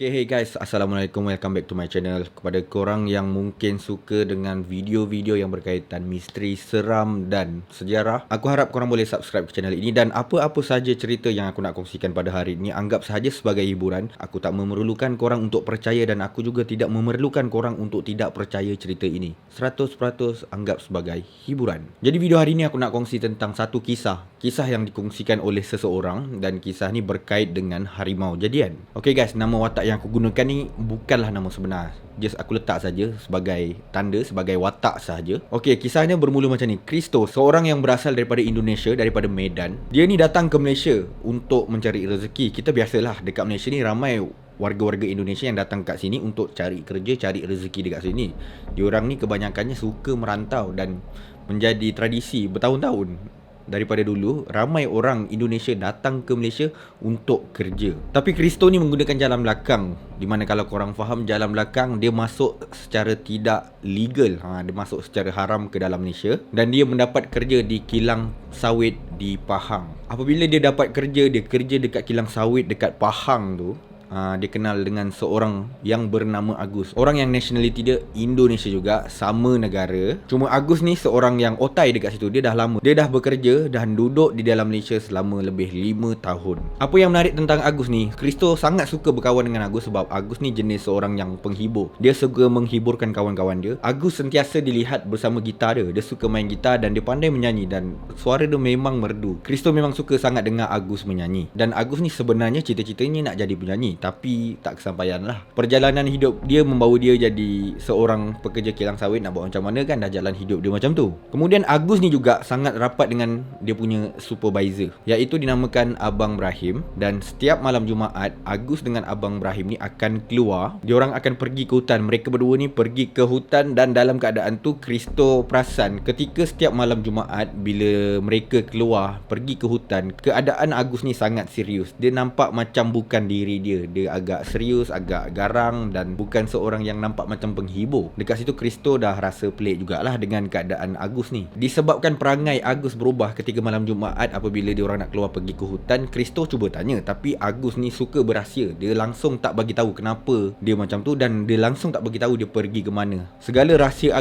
Okay, hey guys, Assalamualaikum, welcome back to my channel. Kepada korang yang mungkin suka dengan video-video yang berkaitan misteri, seram dan sejarah, aku harap korang boleh subscribe ke channel ini. Dan apa-apa saja cerita yang aku nak kongsikan pada hari ini, anggap sahaja sebagai hiburan. Aku tak memerlukan korang untuk percaya dan aku juga tidak memerlukan korang untuk tidak percaya cerita ini. 100% anggap sebagai hiburan. Jadi video hari ini aku nak kongsi tentang satu kisah yang dikongsikan oleh seseorang, dan kisah ni berkait dengan harimau jadian. Okay guys, nama watak yang aku gunakan ni bukanlah nama sebenar. Just aku letak saja sebagai tanda, sebagai watak sahaja. Okay, kisahnya bermula macam ni. Kristo, seorang yang berasal daripada Indonesia, daripada Medan. Dia ni datang ke Malaysia untuk mencari rezeki. Kita biasalah dekat Malaysia ni ramai warga-warga Indonesia yang datang kat sini untuk cari kerja, cari rezeki dekat sini. Diorang ni kebanyakannya suka merantau dan menjadi tradisi bertahun-tahun. Daripada dulu, ramai orang Indonesia datang ke Malaysia untuk kerja. Tapi Kristo ni menggunakan jalan belakang, di mana kalau korang faham, jalan belakang dia masuk secara tidak legal. Dia masuk secara haram ke dalam Malaysia. Dan dia mendapat kerja di kilang sawit di Pahang. Apabila dia dapat kerja, dia kerja dekat kilang sawit dekat Pahang tu. Dia kenal dengan seorang yang bernama Agus. Orang yang nationality dia Indonesia juga, sama negara. Cuma Agus ni seorang yang otai dekat situ. Dia dah lama, dia dah bekerja dan duduk di dalam Malaysia selama lebih 5 tahun. Apa yang menarik tentang Agus ni, Kristo sangat suka berkawan dengan Agus sebab Agus ni jenis seorang yang penghibur. Dia suka menghiburkan kawan-kawan dia. Agus sentiasa dilihat bersama gitar dia. Dia suka main gitar dan dia pandai menyanyi dan suara dia memang merdu. Kristo memang suka sangat dengar Agus menyanyi. Dan Agus ni sebenarnya cita-citanya nak jadi penyanyi, tapi tak kesampaian lah. Perjalanan hidup dia membawa dia jadi seorang pekerja kilang sawit. Nak buat macam mana kan, dah jalan hidup dia macam tu. Kemudian Agus ni juga sangat rapat dengan dia punya supervisor, iaitu dinamakan Abang Brahim. Dan setiap malam Jumaat, Agus dengan Abang Brahim ni akan keluar. Diorang akan pergi ke hutan. Mereka berdua ni pergi ke hutan, dan dalam keadaan tu Kristo perasan ketika setiap malam Jumaat bila mereka keluar pergi ke hutan, keadaan Agus ni sangat serius. Dia nampak macam bukan diri dia. Dia agak serius, agak garang dan bukan seorang yang nampak macam penghibur. Dekat situ Kristo dah rasa pelik jugalah dengan keadaan Agus ni. Disebabkan perangai Agus berubah ketika malam Jumaat apabila dia orang nak keluar pergi ke hutan, Kristo cuba tanya, tapi Agus ni suka berahsia. Dia langsung tak bagi tahu kenapa dia macam tu, dan dia langsung tak bagi tahu dia pergi ke mana. Segala rahsia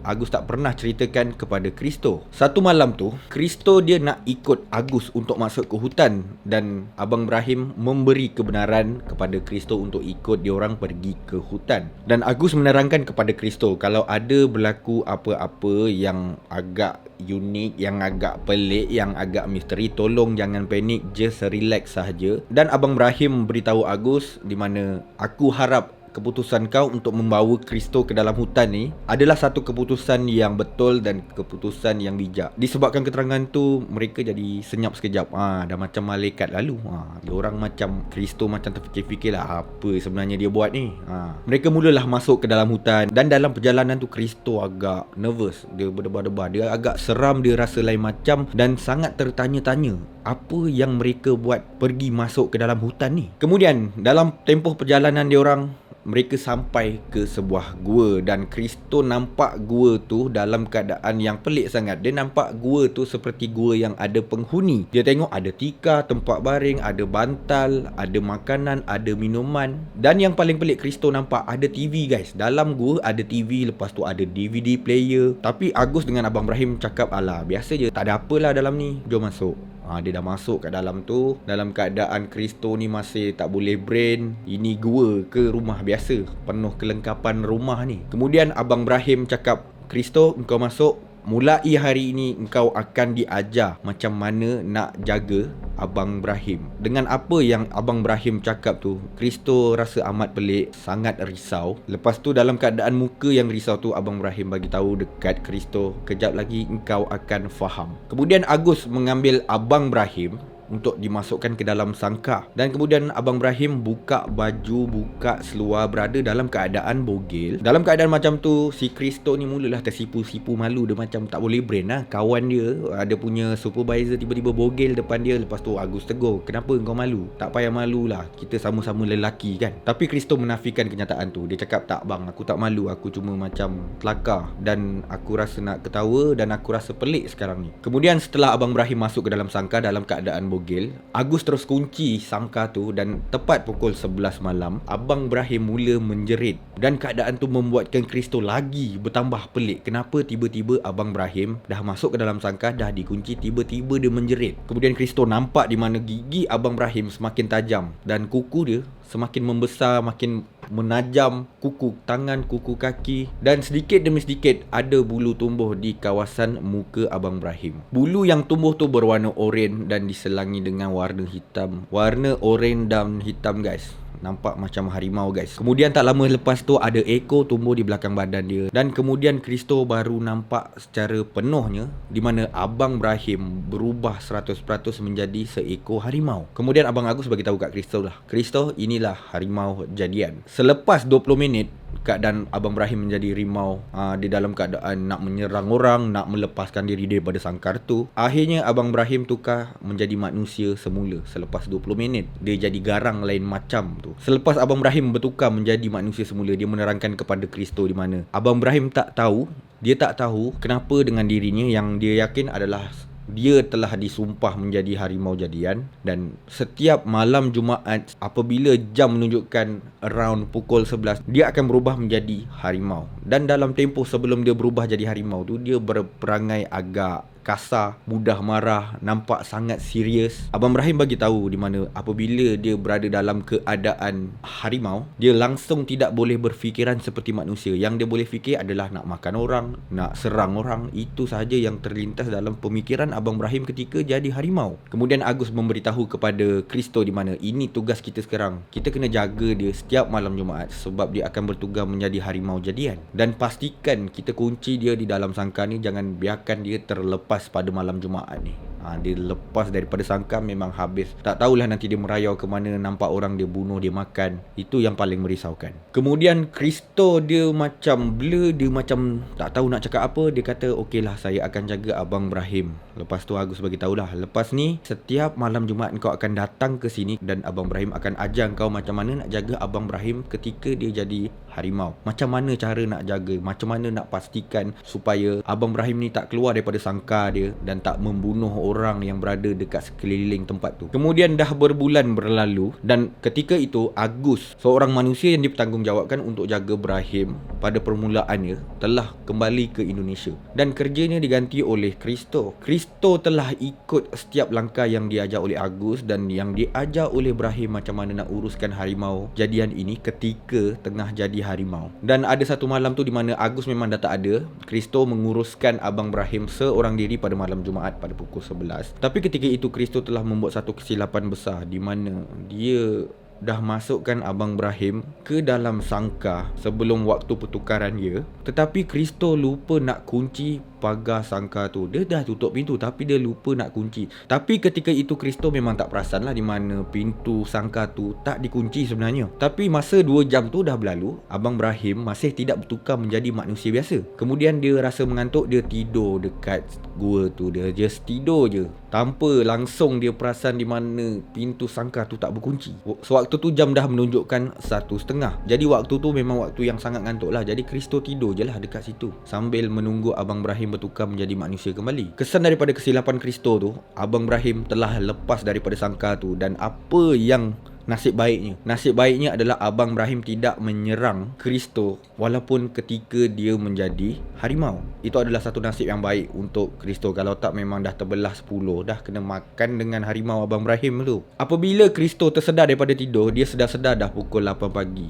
Agus tak pernah ceritakan kepada Kristo. Satu malam tu, Kristo dia nak ikut Agus untuk masuk ke hutan, dan Abang Brahim memberi kebenaran kepada Kristo untuk ikut diorang pergi ke hutan. Dan Agus menerangkan kepada Kristo kalau ada berlaku apa-apa yang agak unik, yang agak pelik, yang agak misteri, tolong jangan panik, just relax sahaja. Dan Abang Brahim beritahu Agus di mana aku harap keputusan kau untuk membawa Kristo ke dalam hutan ni adalah satu keputusan yang betul dan keputusan yang bijak. Disebabkan keterangan tu, mereka jadi senyap sekejap. Dah macam malaikat lalu. Diorang macam Kristo macam terfikir-fikir lah apa sebenarnya dia buat ni. Mereka mulalah masuk ke dalam hutan, dan dalam perjalanan tu Kristo agak nervous. Dia berdebar-debar, dia agak seram, dia rasa lain macam dan sangat tertanya-tanya apa yang mereka buat pergi masuk ke dalam hutan ni. Kemudian dalam tempoh perjalanan diorang, mereka sampai ke sebuah gua, dan Kristo nampak gua tu dalam keadaan yang pelik sangat. Dia nampak gua tu seperti gua yang ada penghuni. Dia tengok ada tikar, tempat baring, ada bantal, ada makanan, ada minuman. Dan yang paling pelik, Kristo nampak ada TV guys. Dalam gua ada TV, lepas tu ada DVD player. Tapi Agus dengan Abang Brahim cakap, alah biasa je, tak ada apalah dalam ni, jom masuk. Dia dah masuk kat dalam tu, dalam keadaan Kristo ni masih tak boleh brain. Ini gua ke rumah biasa, penuh kelengkapan rumah ni. Kemudian Abang Brahim cakap, Kristo, engkau masuk. Mulai hari ini engkau akan diajar macam mana nak jaga Abang Brahim. Dengan apa yang Abang Brahim cakap tu, Kristo rasa amat pelik, sangat risau. Lepas tu dalam keadaan muka yang risau tu, Abang Brahim bagi tahu dekat Kristo, kejap lagi engkau akan faham. Kemudian Agus mengambil Abang Brahim untuk dimasukkan ke dalam sangkar. Dan kemudian Abang Brahim buka baju, buka seluar, berada dalam keadaan bogel. Dalam keadaan macam tu, si Kristo ni mulalah tersipu-sipu malu. Dia macam tak boleh brain lah. Kawan dia, ada punya supervisor, tiba-tiba bogel depan dia. Lepas tu Agus tegur, kenapa kau malu? Tak payah malu lah, kita sama-sama lelaki kan. Tapi Kristo menafikan kenyataan tu. Dia cakap, tak bang, aku tak malu, aku cuma macam kelakar, dan aku rasa nak ketawa, dan aku rasa pelik sekarang ni. Kemudian setelah Abang Brahim masuk ke dalam sangkar dalam keadaan bogel. Agus terus kunci sangkar tu dan tepat pukul 11 malam, Abang Brahim mula menjerit. Dan keadaan tu membuatkan Kristo lagi bertambah pelik. Kenapa tiba-tiba Abang Brahim dah masuk ke dalam sangkar, dah dikunci, tiba-tiba dia menjerit. Kemudian Kristo nampak di mana gigi Abang Brahim semakin tajam dan kuku dia semakin membesar, makin menajam, kuku tangan, kuku kaki, dan sedikit demi sedikit ada bulu tumbuh di kawasan muka Abang Brahim. Bulu yang tumbuh tu berwarna oranye dan diselangi dengan warna hitam. Warna oranye dan hitam guys. Nampak macam harimau guys. Kemudian tak lama lepas tu ada ekor tumbuh di belakang badan dia. Dan kemudian Kristo baru nampak secara penuhnya di mana Abang Brahim berubah 100% menjadi seekor harimau. Kemudian Abang Agus bagi tahu kat Kristo lah, Kristo, inilah harimau jadian. Selepas 20 minit keadaan Abang Brahim menjadi harimau, di dalam keadaan nak menyerang orang, nak melepaskan diri daripada sangkar tu. Akhirnya Abang Brahim tukar menjadi manusia semula. Selepas 20 minit dia jadi garang lain macam tu. Selepas Abang Brahim bertukar menjadi manusia semula, dia menerangkan kepada Kristo di mana Abang Brahim tak tahu, dia tak tahu kenapa dengan dirinya. Yang dia yakin adalah dia telah disumpah menjadi harimau jadian. Dan setiap malam Jumaat apabila jam menunjukkan around pukul 11, dia akan berubah menjadi harimau. Dan dalam tempoh sebelum dia berubah jadi harimau tu, dia berperangai agak kasar, mudah marah, nampak sangat serius. Abang Brahim bagi tahu di mana apabila dia berada dalam keadaan harimau, dia langsung tidak boleh berfikiran seperti manusia. Yang dia boleh fikir adalah nak makan orang, nak serang orang. Itu sahaja yang terlintas dalam pemikiran Abang Brahim ketika jadi harimau. Kemudian Agus memberitahu kepada Kristo di mana ini tugas kita sekarang. Kita kena jaga dia setiap malam Jumaat sebab dia akan bertugas menjadi harimau jadian. Dan pastikan kita kunci dia di dalam sangkar ni, jangan biarkan dia terlepas pada malam Jumaat ni. Dia lepas daripada sangkar memang habis. Tak tahulah nanti dia merayau ke mana, nampak orang dia bunuh, dia makan. Itu yang paling merisaukan. Kemudian Kristo dia macam blur, dia macam tak tahu nak cakap apa. Dia kata, okeylah, saya akan jaga Abang Brahim. Lepas tu Agus bagi tahulah, lepas ni setiap malam Jumaat kau akan datang ke sini dan Abang Brahim akan ajar kau macam mana nak jaga Abang Brahim ketika dia jadi harimau. Macam mana cara nak jaga, macam mana nak pastikan supaya Abang Brahim ni tak keluar daripada sangkar dia dan tak membunuh orang yang berada dekat sekeliling tempat tu. Kemudian dah berbulan berlalu dan ketika itu Agus, seorang manusia yang dipertanggungjawabkan untuk jaga Brahim pada permulaannya, telah kembali ke Indonesia dan kerjanya diganti oleh Kristo. Kristo telah ikut setiap langkah yang diajar oleh Agus dan yang diajar oleh Brahim macam mana nak uruskan harimau jadian ini ketika tengah jadi harimau. Dan ada satu malam tu di mana Agus memang dah tak ada. Kristo menguruskan Abang Brahim seorang diri pada malam Jumaat pada pukul 11. Tapi ketika itu Kristo telah membuat satu kesilapan besar di mana dia dah masukkan Abang Brahim ke dalam sangkar sebelum waktu pertukaran dia. Tetapi Kristo lupa nak kunci pagar sangkar tu. Dia dah tutup pintu tapi dia lupa nak kunci. Tapi ketika itu Kristo memang tak perasan lah di mana pintu sangkar tu tak dikunci sebenarnya. Tapi masa 2 jam tu dah berlalu, Abang Brahim masih tidak bertukar menjadi manusia biasa. Kemudian dia rasa mengantuk, dia tidur dekat gua tu. Dia just tidur je tanpa langsung dia perasan di mana pintu sangkar tu tak berkunci. Sewaktu tu jam dah menunjukkan 1:30. Jadi waktu tu memang waktu yang sangat ngantuk lah. Jadi Kristo tidur je lah dekat situ sambil menunggu Abang Brahim bertukar menjadi manusia kembali. Kesan daripada kesilapan Kristo tu, Abang Brahim telah lepas daripada sangkar tu. Dan apa yang nasib baiknya adalah Abang Brahim tidak menyerang Kristo walaupun ketika dia menjadi harimau. Itu adalah satu nasib yang baik untuk Kristo. Kalau tak memang dah terbelah 10, dah kena makan dengan harimau Abang Brahim tu. Apabila Kristo tersedar daripada tidur, dia sedar-sedar dah pukul 8 pagi.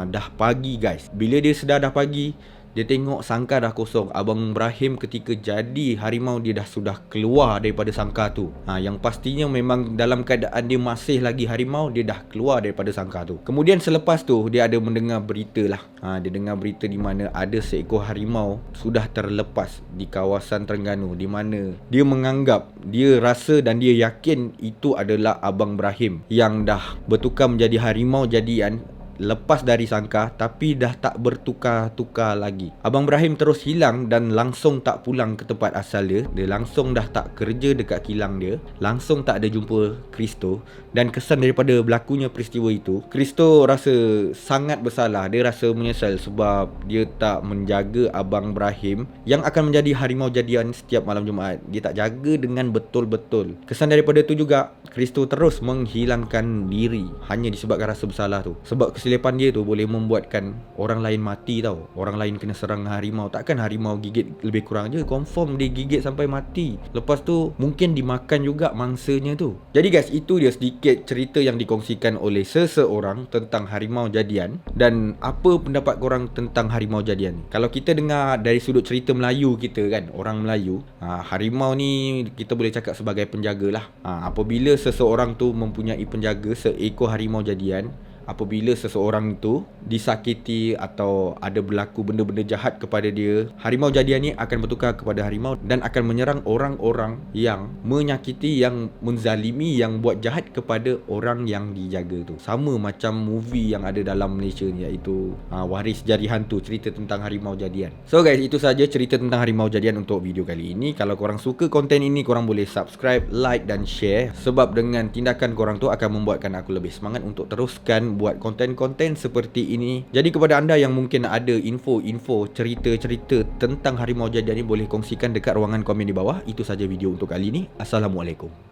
Dah pagi guys. Bila dia sedar dah pagi, dia tengok sangkar dah kosong. Abang Brahim ketika jadi harimau, dia dah sudah keluar daripada sangkar tu. Yang pastinya memang dalam keadaan dia masih lagi harimau, dia dah keluar daripada sangkar tu. Kemudian selepas tu dia ada mendengar berita lah. Dia dengar berita di mana ada seekor harimau sudah terlepas di kawasan Terengganu, di mana dia menganggap, dia rasa dan dia yakin itu adalah Abang Brahim yang dah bertukar menjadi harimau jadian lepas dari sangkar tapi dah tak bertukar-tukar lagi. Abang Ibrahim terus hilang dan langsung tak pulang ke tempat asal dia. Dia langsung dah tak kerja dekat kilang dia, langsung tak ada jumpa Kristo. Dan kesan daripada berlakunya peristiwa itu, Kristo rasa sangat bersalah. Dia rasa menyesal sebab dia tak menjaga Abang Ibrahim yang akan menjadi harimau jadian setiap malam Jumaat. Dia tak jaga dengan betul-betul. Kesan daripada tu juga, Kristo terus menghilangkan diri hanya disebabkan rasa bersalah tu. Sebab kesilapan dia tu boleh membuatkan orang lain mati tau. Orang lain kena serang harimau. Takkan harimau gigit lebih kurang je, confirm dia gigit sampai mati. Lepas tu mungkin dimakan juga mangsanya tu. Jadi guys, itu dia sedikit cerita yang dikongsikan oleh seseorang tentang harimau jadian. Dan apa pendapat korang tentang harimau jadian ni? Kalau kita dengar dari sudut cerita Melayu kita kan, orang Melayu, harimau ni kita boleh cakap sebagai penjaga lah. Apabila seseorang tu mempunyai penjaga seekor harimau jadian, apabila seseorang itu disakiti atau ada berlaku benda-benda jahat kepada dia, harimau jadian ni akan bertukar kepada harimau dan akan menyerang orang-orang yang menyakiti, yang menzalimi, yang buat jahat kepada orang yang dijaga tu. Sama macam movie yang ada dalam Malaysia ni, iaitu Waris Jari Hantu, cerita tentang harimau jadian. So guys, itu saja cerita tentang harimau jadian untuk video kali ini. Kalau korang suka konten ini, korang boleh subscribe, like dan share, sebab dengan tindakan korang tu akan membuatkan aku lebih semangat untuk teruskan buat konten-konten seperti ini. Jadi kepada anda yang mungkin ada info-info, cerita-cerita tentang harimau jadian ni, boleh kongsikan dekat ruangan komen di bawah. Itu saja video untuk kali ini. Assalamualaikum.